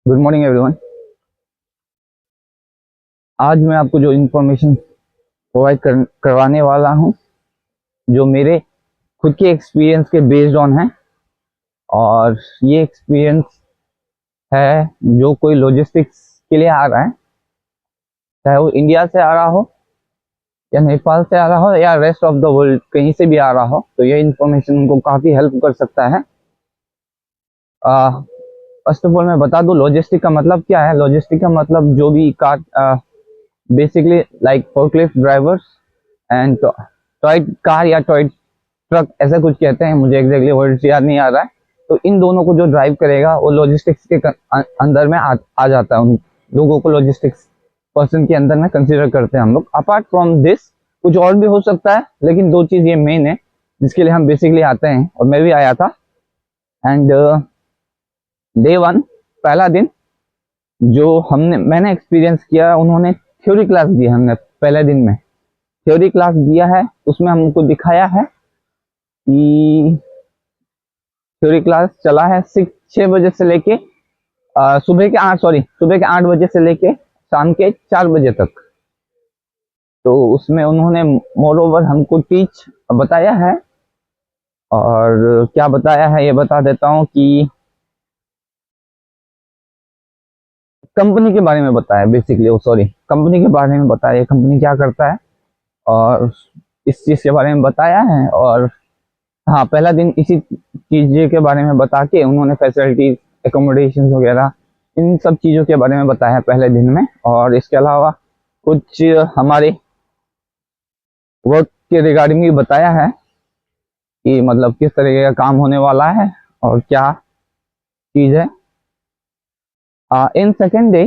Good morning everyone. आज मैं आपको जो इन्फॉर्मेशन प्रोवाइड करवाने वाला हूँ, जो मेरे खुद के एक्सपीरियंस के बेस्ड ऑन है। और ये एक्सपीरियंस है जो कोई लॉजिस्टिक्स के लिए आ रहा है, चाहे वो इंडिया से आ रहा हो या नेपाल से आ रहा हो या रेस्ट ऑफ द वर्ल्ड कहीं से भी आ रहा हो, तो ये इन्फॉर्मेशन उनको काफ़ी हेल्प कर सकता है। फर्स्ट ऑफ ऑल मैं बता दूं लॉजिस्टिक का मतलब क्या है। लॉजिस्टिक का मतलब जो भी car basically like forklift drivers and toy car या टॉय ट्रक ऐसा कुछ कहते हैं, मुझे एग्जैक्टली वर्ड याद नहीं आ रहा है। तो इन दोनों को जो ड्राइव करेगा वो लॉजिस्टिक्स के अंदर में आ जाता है। उन लोगों को लॉजिस्टिक्स पर्सन के अंदर में कंसिडर करते हैं हम लोग। अपार्ट फ्रॉम दिस कुछ और भी हो सकता है, लेकिन दो चीज ये मेन है जिसके लिए हम बेसिकली आते हैं, और मैं भी आया था। एंड डे वन, पहला दिन जो मैंने एक्सपीरियंस किया, उन्होंने थ्योरी क्लास दी। हमने पहले दिन में थ्योरी क्लास दिया है, उसमें हमको दिखाया है कि थ्योरी क्लास चला है 6 बजे से लेके सुबह के 8 बजे से लेके शाम के 4 बजे तक। तो उसमें उन्होंने मोर ओवर हमको टीच बताया है। और क्या बताया है ये बता देता हूँ कि कंपनी के बारे में बताया, बेसिकली कंपनी के बारे में बताया, कंपनी क्या करता है और इस चीज के बारे में बताया है। और हाँ, पहला दिन इसी चीज के बारे में बता के उन्होंने फैसिलिटीज, एकोमोडेशन वगैरह इन सब चीजों के बारे में बताया पहले दिन में। और इसके अलावा कुछ हमारे वर्क के रिगार्डिंग भी बताया है कि मतलब किस तरीके का काम होने वाला है और क्या चीज है। इन सेकेंड डे,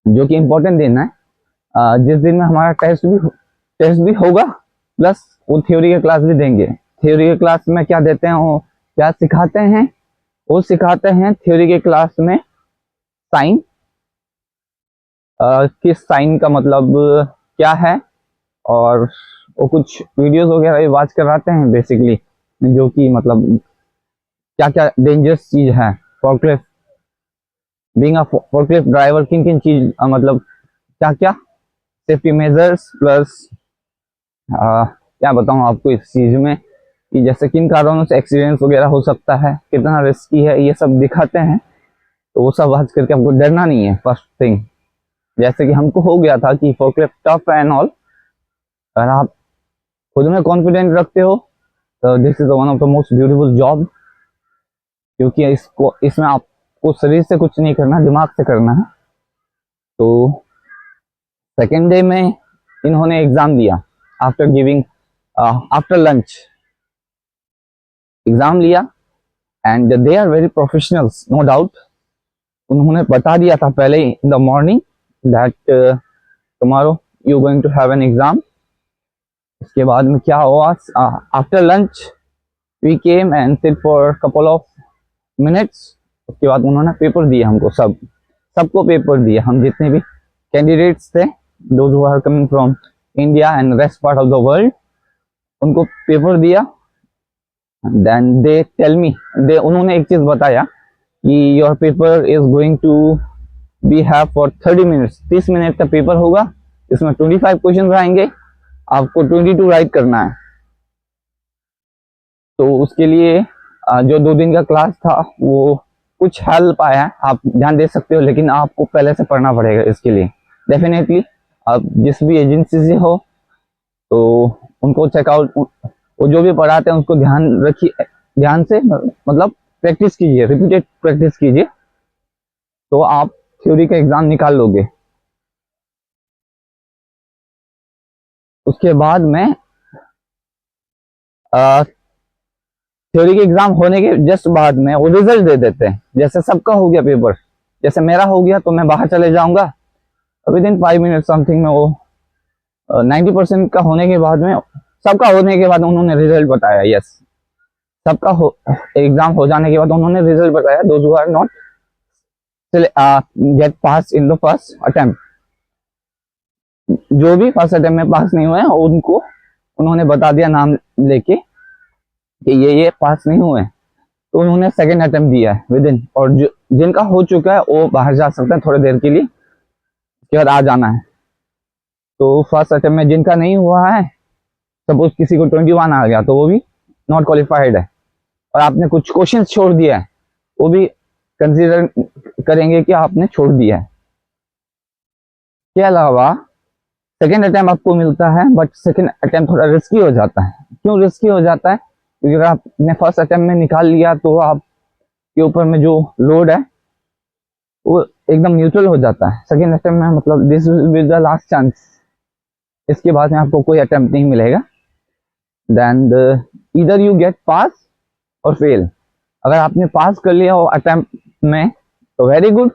जो कि इम्पोर्टेंट दिन है, जिस दिन में हमारा टेस्ट भी होगा, प्लस वो थ्योरी के क्लास भी देंगे। थ्योरी के क्लास में क्या देते हैं, वो क्या सिखाते हैं, वो सिखाते हैं थ्योरी के क्लास में साइन। किस साइन का मतलब क्या है, और वो कुछ वीडियोस वगैरह भी वॉच करवाते हैं बेसिकली, जो कि मतलब क्या क्या डेंजरस चीज है forklift, being a forklift driver, किन किन चीज मतलब क्या क्या सेफ्टी मेजर्स, प्लस क्या बताऊं आपको इस चीज में कि जैसे किन कारणों से एक्सीडेंट्स वगैरह हो सकता है, कितना रिस्की है, ये सब दिखाते हैं। तो वो सब वॉच करके आपको डरना नहीं है। फर्स्ट थिंग, जैसे कि हमको हो गया था कि फोर्कलिफ्ट टफ एंड ऑल, अगर आप खुद में कॉन्फिडेंट रखते हो तो this is one of the most beautiful job, क्योंकि इसमें आपको शरीर से कुछ नहीं करना, दिमाग से करना है। तो सेकेंड डे में इन्होंने एग्जाम दिया, आफ्टर लंच एग्जाम लिया। And they are very professionals, no doubt. उन्होंने बता दिया था पहले in the morning that tomorrow you going to have an exam. इसके बाद में क्या हुआ, after lunch we came and sit for couple of minutes. उसके बाद उन्होंने पेपर दिया हमको, सबको पेपर दिया, हम जितने भी कैंडिडेट्स थे, those who are coming from India and rest part of the world, उनको पेपर दिया। देन दे टेल मी, उन्होंने एक चीज बताया कि your paper is going to be have for 30 minutes, 30 minute का पेपर होगा। इसमें 25 क्वेश्चन आएंगे, आपको 22 राइट करना है। तो उसके लिए जो 2 दिन का क्लास था वो कुछ हेल्प आया है, आप ध्यान दे सकते हो, लेकिन आपको पहले से पढ़ना पड़ेगा इसके लिए। डेफिनेटली आप जिस भी एजेंसी से हो तो उनको चेकआउट, वो जो भी पढ़ाते हैं उसको ध्यान रखिए, ध्यान से मतलब प्रैक्टिस कीजिए, रिपीटेड प्रैक्टिस कीजिए, तो आप थ्योरी का एग्जाम निकाल लोगे। उसके बाद में थ्योरी के एग्जाम होने के जस्ट बाद में वो रिजल्ट दे देते हैं। जैसे सबका हो गया पेपर, जैसे मेरा हो गया, तो मैं बाहर चले जाऊंगा विद इन 5 मिनट समथिंग में। वो 90% का होने के बाद में, सबका होने के बाद उन्होंने रिजल्ट बताया। यस, सबका एग्जाम हो जाने के बाद उन्होंने रिजल्ट बताया, those who are not get pass in the first attempt, जो भी फर्स्ट अटेम्प्ट में पास नहीं हुए उनको उन्होंने बता दिया नाम लेके कि ये पास नहीं हुए। तो उन्होंने सेकेंड अटेम्प्ट दिया है विद इन, और जिनका हो चुका है वो बाहर जा सकते हैं थोड़ी देर के लिए, उसके बाद आ जाना है। तो फर्स्ट अटेम्प्ट में जिनका नहीं हुआ है, सपोज किसी को 21 आ गया तो वो भी नॉट क्वालिफाइड है, और आपने कुछ क्वेश्चन छोड़ दिया है, वो भी कंसीडर करेंगे कि आपने छोड़ दिया है। के अलावा सेकेंड अटेम्प्ट आपको मिलता है, बट सेकेंड अटेम्प्ट थोड़ा रिस्की हो जाता है। क्यों रिस्की हो जाता है? क्योंकि अगर आपने फर्स्ट अटेम्प्ट में निकाल लिया तो आपके ऊपर में जो लोड है वो एकदम न्यूट्रल हो जाता है। सेकेंड अटेम्प्ट में मतलब this will be the last chance, इसके बाद में आपको कोई अटेम्प्ट नहीं मिलेगा। देन इधर यू गेट पास और फेल। अगर आपने पास कर लिया हो अटेम्प्ट में तो वेरी गुड,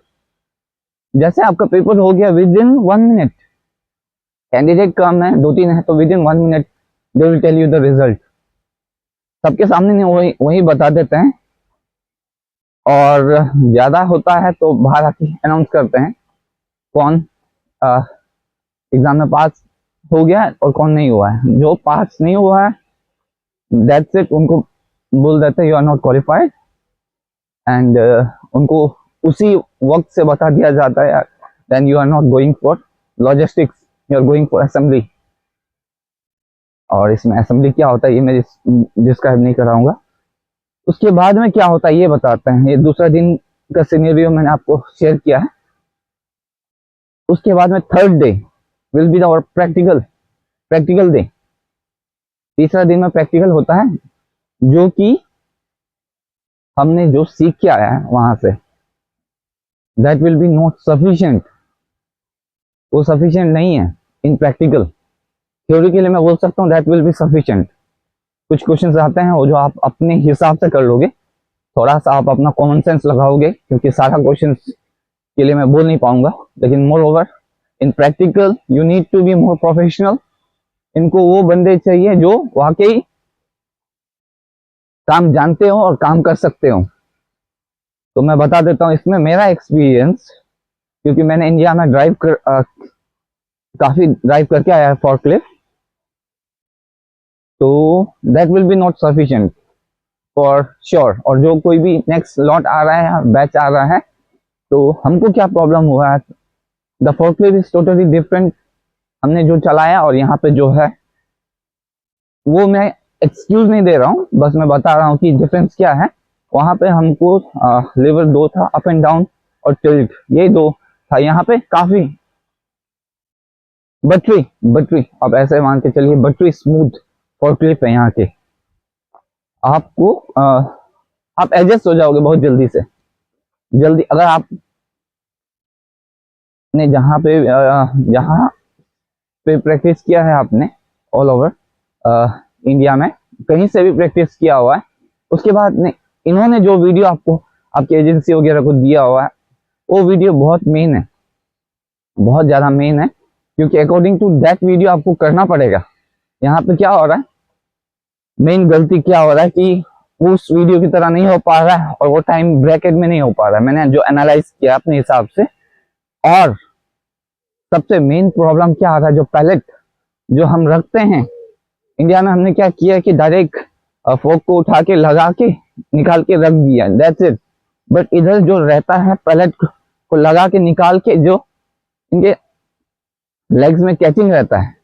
जैसे आपका पेपर हो गया विद इन 1 मिनट, कैंडिडेट कम है 2-3 है तो within 1 minute they will tell you the result, सबके सामने नहीं वही बता देते हैं, और ज्यादा होता है तो बाहर आके अनाउंस करते हैं कौन एग्जाम में पास हो गया और कौन नहीं हुआ है। जो पास नहीं हुआ है दैट्स इट, उनको बोल देते हैं you are not qualified, and उनको उसी वक्त से बता दिया जाता है then you are not going for logistics, you are going for assembly. और इसमें असेंबली क्या होता है ये मैं डिस्क्राइब नहीं कराऊंगा। उसके बाद में क्या होता है ये बताते हैं, ये दूसरा दिन का सिनेरियो मैंने आपको शेयर किया है। उसके बाद में third day will be the practical day. तीसरा दिन में प्रैक्टिकल होता है, जो कि हमने जो सीख के आया है वहां से, that will be not sufficient, वो सफिशिएंट नहीं है इन प्रैक्टिकल। थ्योरी के लिए मैं बोल सकता हूँ दैट विल बी सफिशिएंट। कुछ क्वेश्चंस आते हैं वो जो आप अपने हिसाब से कर लोगे, थोड़ा सा आप अपना कॉमन सेंस लगाओगे, क्योंकि सारा क्वेश्चन के लिए मैं बोल नहीं पाऊंगा, लेकिन moreover in practical you need to be more professional. इनको वो बंदे चाहिए जो वाकई काम जानते हो और काम कर सकते हो। तो मैं बता देता हूँ इसमें मेरा एक्सपीरियंस, क्योंकि मैंने इंडिया में काफी ड्राइव करके आया है फॉर्कलिफ्ट, तो that will be not sufficient for sure. और जो कोई भी नेक्स्ट लॉट आ रहा है, बैच आ रहा है, तो हमको क्या प्रॉब्लम हुआ है, the forklift is totally different. हमने जो चलाया और यहाँ पे जो है, वो मैं एक्सक्यूज नहीं दे रहा हूँ, बस मैं बता रहा हूँ कि डिफरेंस क्या है। वहां पे हमको लेवल 2 था, अप एंड डाउन और टिल्ट, ये 2 था। यहाँ पे काफी बटरी अब ऐसे मान के चलिए, बटरी स्मूथ फॉर्कलिफ्ट है यहाँ के। आपको आप एडजस्ट हो जाओगे बहुत जल्दी। अगर आप ने जहाँ पे प्रैक्टिस किया है आपने ऑल ओवर इंडिया में, कहीं से भी प्रैक्टिस किया हुआ है, उसके बाद इन्होंने जो वीडियो आपको आपकी एजेंसी वगैरह को दिया हुआ है, वो वीडियो बहुत मेन है, बहुत ज्यादा मेन है, क्योंकि अकॉर्डिंग टू दैट वीडियो आपको करना पड़ेगा। यहाँ पे क्या हो रहा है, मेन गलती क्या हो रहा है कि उस वीडियो की तरह नहीं हो पा रहा है, और वो टाइम ब्रैकेट में नहीं हो पा रहा है। मैंने जो एनालाइज किया अपने हिसाब से, और सबसे मेन प्रॉब्लम क्या आ रहा है, जो पैलेट जो हम रखते हैं इंडिया में, हमने क्या किया कि डायरेक्ट फोक को उठा के लगा के निकाल के रख दिया, दैट्स इट। बट इधर जो रहता है पैलेट को लगा के निकाल के, जो इनके लेग्स में कैचिंग रहता है,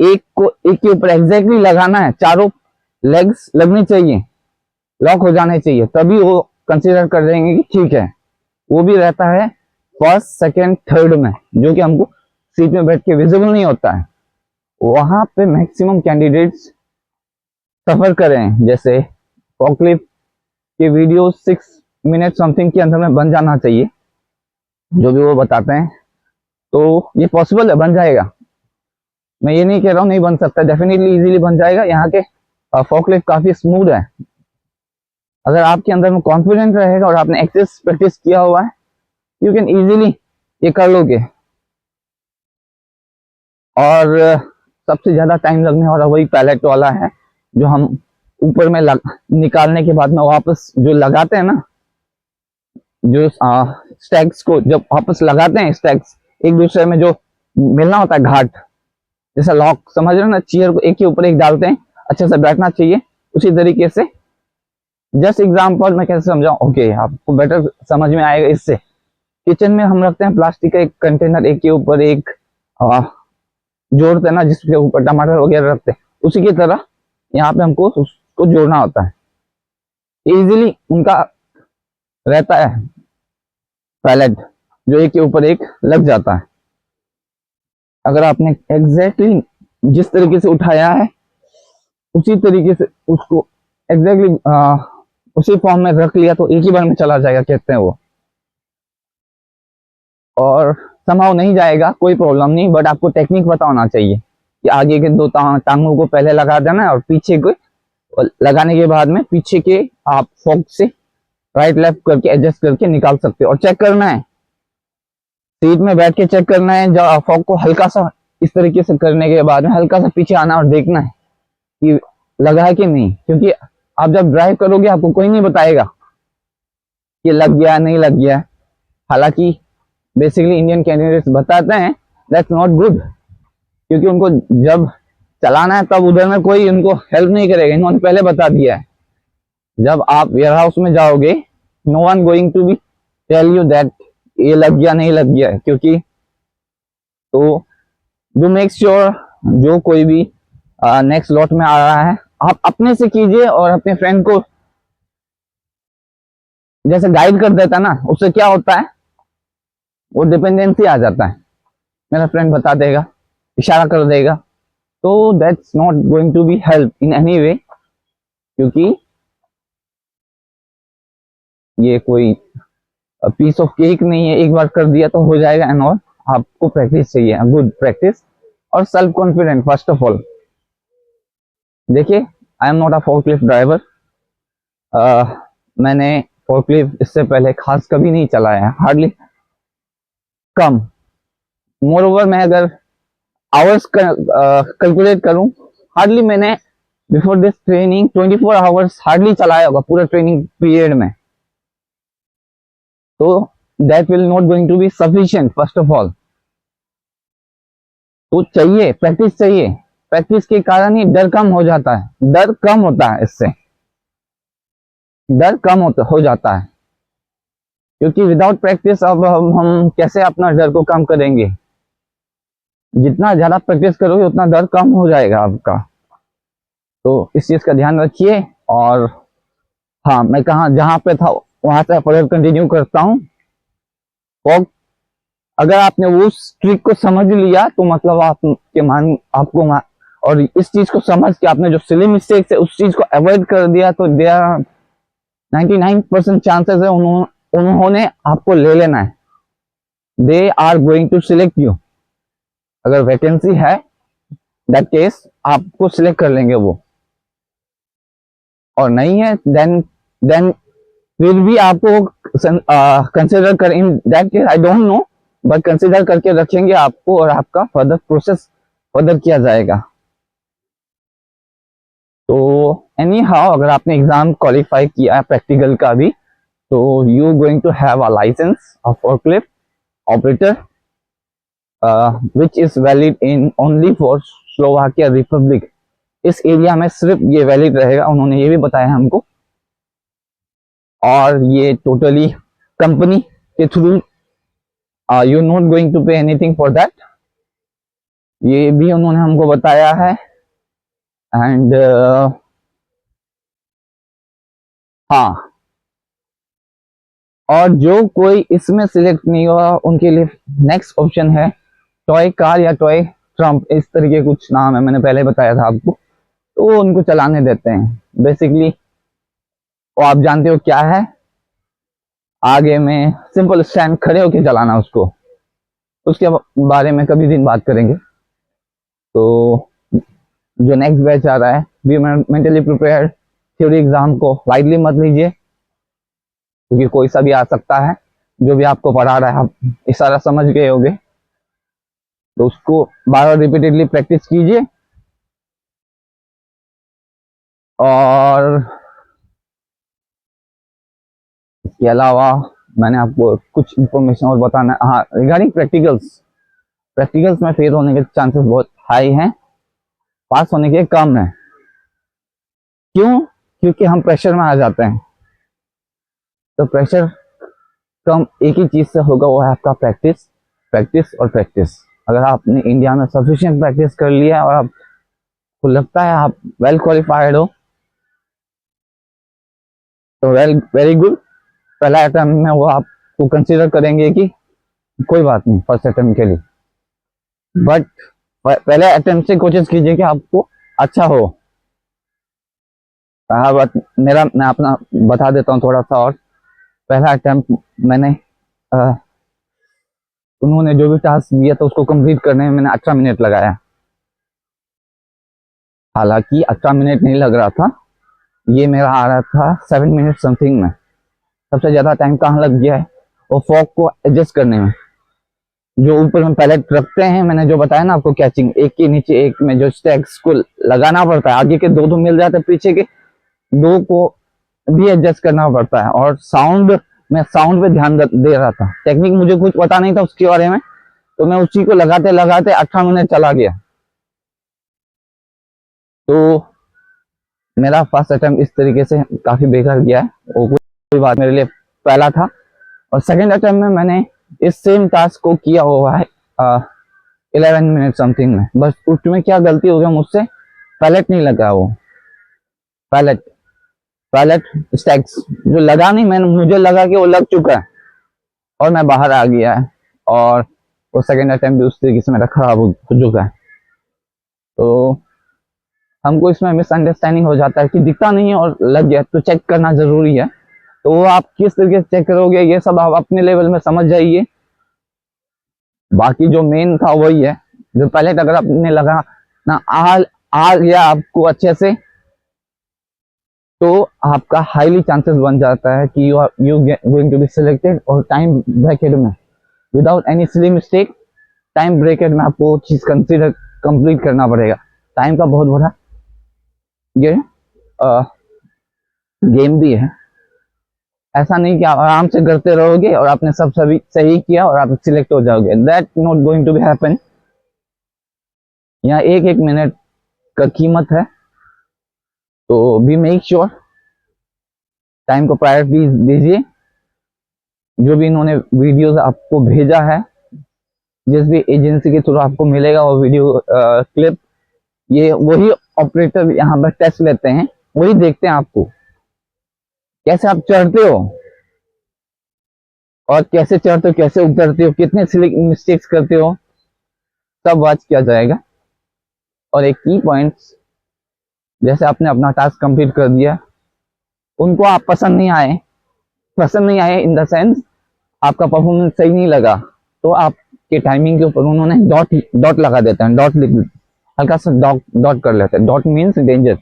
एक के ऊपर एग्जैक्टली लगाना है, चारों लेग्स लगनी चाहिए, लॉक हो जाने चाहिए, तभी वो कंसीडर कर देंगे कि ठीक है। वो भी रहता है फर्स्ट सेकंड थर्ड में, जो कि हमको सीट में बैठ के विजिबल नहीं होता है। वहां पे मैक्सिमम कैंडिडेट्स सफर करें, जैसे फॉर्कलिफ्ट के वीडियो 6 मिनट समथिंग के अंदर में बन जाना चाहिए, जो भी वो बताते हैं, तो ये पॉसिबल है, बन जाएगा। मैं ये नहीं कह रहा हूँ नहीं बन सकता, डेफिनेटली इजीली बन जाएगा। यहाँ के फॉर्कलिफ्ट काफी स्मूथ है, अगर आपके अंदर में कॉन्फिडेंस रहेगा और आपने एक्सेस प्रैक्टिस किया हुआ है, यू कैन इजीली ये कर लोगे। और सबसे ज्यादा टाइम लगने वाला वही पैलेट वाला है, जो हम ऊपर में निकालने के बाद में वापस जो लगाते हैं ना, जो स्टैक्स को जब वापस लगाते हैं, स्टैक्स एक दूसरे में जो मिलना होता है घाट, जैसा लॉक समझ रहे हो ना, चेयर को एक के ऊपर एक डालते हैं, अच्छे से बैठना चाहिए, उसी तरीके से जस्ट एग्जाम्पल मैं कैसे समझाऊं, ओके आपको बेटर समझ में आएगा इससे। किचन में हम रखते हैं प्लास्टिक का एक कंटेनर, एक के ऊपर एक जोड़ते हैं ना, जिसके ऊपर टमाटर वगैरह रखते हैं, उसी की तरह यहाँ पे हमको उसको जोड़ना होता है। इजीली उनका रहता है पैलेट, जो एक के ऊपर एक लग जाता है। अगर आपने एग्जैक्टली जिस तरीके से उठाया है उसी तरीके से उसको एग्जैक्टली उसी फॉर्म में रख लिया तो एक ही बार में चला जाएगा, कहते हैं वो। और समाव नहीं जाएगा कोई प्रॉब्लम नहीं, बट आपको टेक्निक पता होना चाहिए कि आगे के दो टांगों को पहले लगा देना और पीछे को लगाने के बाद में पीछे के आप फोक से राइट लेफ्ट करके एडजस्ट करके निकाल सकते हो। और चेक करना है, सीट में बैठ के चेक करना है, जब फोक को हल्का सा इस तरीके से करने के बाद में हल्का सा पीछे आना और देखना है कि लगा है कि नहीं, क्योंकि आप जब ड्राइव करोगे आपको कोई नहीं बताएगा कि लग गया नहीं लग गया। हालांकि बेसिकली इंडियन कैंडिडेट्स बताते हैं, दैट्स नॉट गुड, क्योंकि उनको जब चलाना है तब उधर में कोई उनको हेल्प नहीं करेगा, इन्होंने पहले बता दिया है। जब आप वेयर हाउस में जाओगे, no one going to be tell you that ये लग गया नहीं लग गया है, क्योंकि तो डू मेक श्योर जो कोई भी नेक्स्ट लॉट में आ रहा है आप अपने से कीजिए, और अपने फ्रेंड को जैसे गाइड कर देता ना, उससे क्या होता है वो डिपेंडेंसी आ जाता है। मेरा फ्रेंड बता देगा, इशारा कर देगा, तो that's not going to be help in any way, क्योंकि ये कोई पीस ऑफ केक नहीं है, एक बार कर दिया तो हो जाएगा एंड ऑल। आपको प्रैक्टिस चाहिए, गुड प्रैक्टिस और self confident first of all. देखिए, I am not a forklift driver, मैंने फोर्कलिफ्ट इससे पहले खास कभी नहीं चलाया है, हार्डली कम। मोर ओवर मैं अगर आवर्स कैलकुलेट करूं, हार्डली मैंने before this training 24 hours hardly चलाया होगा पूरा ट्रेनिंग पीरियड में। तो that will not going to be sufficient first of all. तो चाहिए प्रैक्टिस, चाहिए प्रैक्टिस के कारण ही डर कम हो जाता है, डर कम होता है, इससे डर कम हो जाता है, क्योंकि विदाउट प्रैक्टिस अब हम कैसे अपना डर को कम करेंगे। जितना ज्यादा प्रैक्टिस करोगे उतना डर कम हो जाएगा आपका। तो इस चीज का ध्यान रखिए। और हाँ, मैं कहा जहां पे था वहां से फर्दर कंटिन्यू करता हूँ। अगर आपने वो ट्रिक को समझ लिया तो मतलब आपको और इस चीज को समझ के आपने जो सिली मिस्टेक है उस चीज को अवॉइड कर दिया, तो देयर आर 99% चांसेस है उन्होंने आपको ले लेना है। They are going to select you. अगर वैकेंसी है दैट केस आपको सिलेक्ट कर लेंगे वो, और नहीं है देन फिर भी आपको कंसिडर कर, in that case I don't know, but consider करके रखेंगे आपको और आपका फर्दर प्रोसेस फर्दर किया जाएगा। तो एनी हाउ अगर आपने एग्जाम क्वालिफाई किया प्रैक्टिकल का भी, तो you going to have a licence of forklift operator which is valid in only for Slovakia republic. इस एरिया में सिर्फ ये वैलिड रहेगा, उन्होंने ये भी बताया हमको। और ये टोटली कंपनी के through, you not going to pay anything for that, ये भी उन्होंने हमको बताया है। एंड हाँ, और जो कोई इसमें सिलेक्ट नहीं हुआ उनके लिए नेक्स्ट ऑप्शन है टॉय कार या टॉय ट्रम्प, इस तरीके कुछ नाम है, मैंने पहले बताया था आपको। तो वो उनको चलाने देते हैं बेसिकली। वो आप जानते हो क्या है, आगे में सिंपल स्टैंड खड़े होके चलाना उसको, उसके बारे में कभी दिन बात करेंगे। तो जो नेक्स्ट बैच आ रहा है, be mentally prepared, theory exam को लाइटली मत लीजिए, क्योंकि कोई सा भी आ सकता है। जो भी आपको पढ़ा रहा है आप इशारा समझ गए होगे, तो उसको बार बार रिपीटेडली प्रैक्टिस कीजिए। और इसके अलावा मैंने आपको कुछ इंफॉर्मेशन और बताना, हाँ, रिगार्डिंग प्रैक्टिकल्स में फेल होने के चांसेस बहुत हाई हैं, पास होने के कम है। क्यों? क्योंकि हम प्रेशर में आ जाते हैं। तो प्रेशर कम एक ही चीज से होगा, वो है आपका प्रैक्टिस, प्रैक्टिस और प्रैक्टिस। अगर आपने इंडिया में सफिशिएंट प्रैक्टिस कर लिया और आपको लगता है आप वेल क्वालिफाइड हो, तो वेरी गुड। पहला अटेम्प्ट में वो आपको कंसीडर करेंगे कि कोई बात नहीं फर्स्ट अटेम्प्ट के लिए, बट पहले अटेम्प्ट से कोशिश कीजिए कि आपको अच्छा हो। मैं अपना बता देता हूँ थोड़ा सा और। पहला अटेम्प्ट मैंने उन्होंने जो भी टास्क दिया था उसको कंप्लीट करने में मैंने 18 मिनट लगाया। हालांकि 18 मिनट नहीं लग रहा था, ये मेरा आ रहा था 7 मिनट समथिंग में। सबसे ज्यादा टाइम कहाँ लग गया है, वो फॉग को एडजस्ट करने में। जो ऊपर में पैलेट रखते हैं, मैंने जो बताया ना आपको, कैचिंग एक के नीचे एक में जो स्टैक्स को लगाना पड़ता है, आगे के दो मिल जाते हैं, पीछे के दो को भी एडजस्ट करना पड़ता है। और साउंड, मैं साउंड पे ध्यान दे रहा था। टेक्निक मुझे कुछ पता नहीं था उसके बारे में, तो मैं उसी को लगाते लगाते 18 मिनट चला गया। तो मेरा फर्स्ट अटेम्प्ट इस तरीके से काफी बेकार गया है, वो कोई बात, मेरे लिए पहला था। और सेकंड अटेम्प्ट में मैंने इस सेम टास्क को किया हुआ है 11 मिनट समथिंग में। बस उसमें क्या गलती हो गया मुझसे, पैलेट नहीं लगा, वो पैलेट पैलेट स्टैक्स जो लगा नहीं, मैंने मुझे लगा कि वो लग चुका है और मैं बाहर आ गया है, और वो सेकंड अटेम्प्ट भी उस तरीके से मेरा खराब हो चुका है। तो हमको इसमें मिसअंडरस्टैंडिंग हो जाता है कि दिखता नहीं है और लग गया, तो चेक करना जरूरी है। तो वो आप किस तरीके से चेक करोगे, ये सब आप अपने लेवल में समझ जाइए। बाकी जो मेन था वही है, जो पहले अगर आपने लगा ना आ गया आपको अच्छे से, तो आपका हाईली चांसेस बन जाता है कि you going to be selected. और टाइम ब्रैकेट में without any silly mistake, time bracket में आपको चीज कंसीडर कंप्लीट करना पड़ेगा। टाइम का बहुत बड़ा ये गेम भी है। ऐसा नहीं कि आप आराम से करते रहोगे और आपने सब सभी सही किया और आप सिलेक्ट हो जाओगे, that not going to be happen. यहाँ एक एक मिनट का कीमत है, तो बी मेक श्योर टाइम को प्रायोरिटी दीजिए। जो भी इन्होंने वीडियोस आपको भेजा है, जिस भी एजेंसी के थ्रू आपको मिलेगा वो वीडियो क्लिप, ये वही ऑपरेटर यहाँ पर टेस्ट लेते हैं, वही देखते हैं आपको कैसे आप चढ़ते हो और कैसे चढ़ते हो, कैसे उतरते हो, कितने मिस्टेक्स करते हो, सब वॉच किया जाएगा। और एक की पॉइंट्स, जैसे आपने अपना टास्क कंप्लीट कर दिया, उनको आप पसंद नहीं आए इन द सेंस आपका परफॉर्मेंस सही नहीं लगा, तो आपके टाइमिंग के ऊपर उन्होंने डॉट लगा देते हैं, डॉट लिख, हल्का सा डॉट कर लेते हैं। Dot means danger.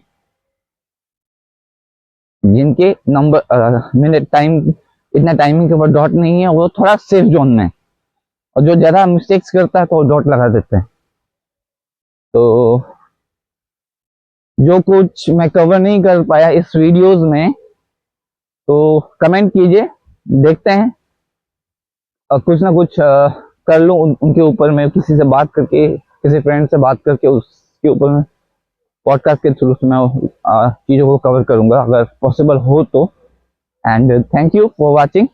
जिनके नंबर मिनट टाइम इतना टाइमिंग के ऊपर डॉट नहीं है, वो थोड़ा सेफ जोन में, और जो ज्यादा मिस्टेक्स करता है तो डॉट लगा देते हैं। तो जो कुछ मैं कवर नहीं कर पाया इस वीडियोस में, तो कमेंट कीजिए, देखते हैं कुछ ना कुछ कर लूँ उनके ऊपर। मैं किसी से बात करके, किसी फ्रेंड से बात करके उसके ऊपर में पॉडकास्ट के थ्रू मैं चीज़ों को कवर करूंगा अगर पॉसिबल हो तो। And thank you for watching.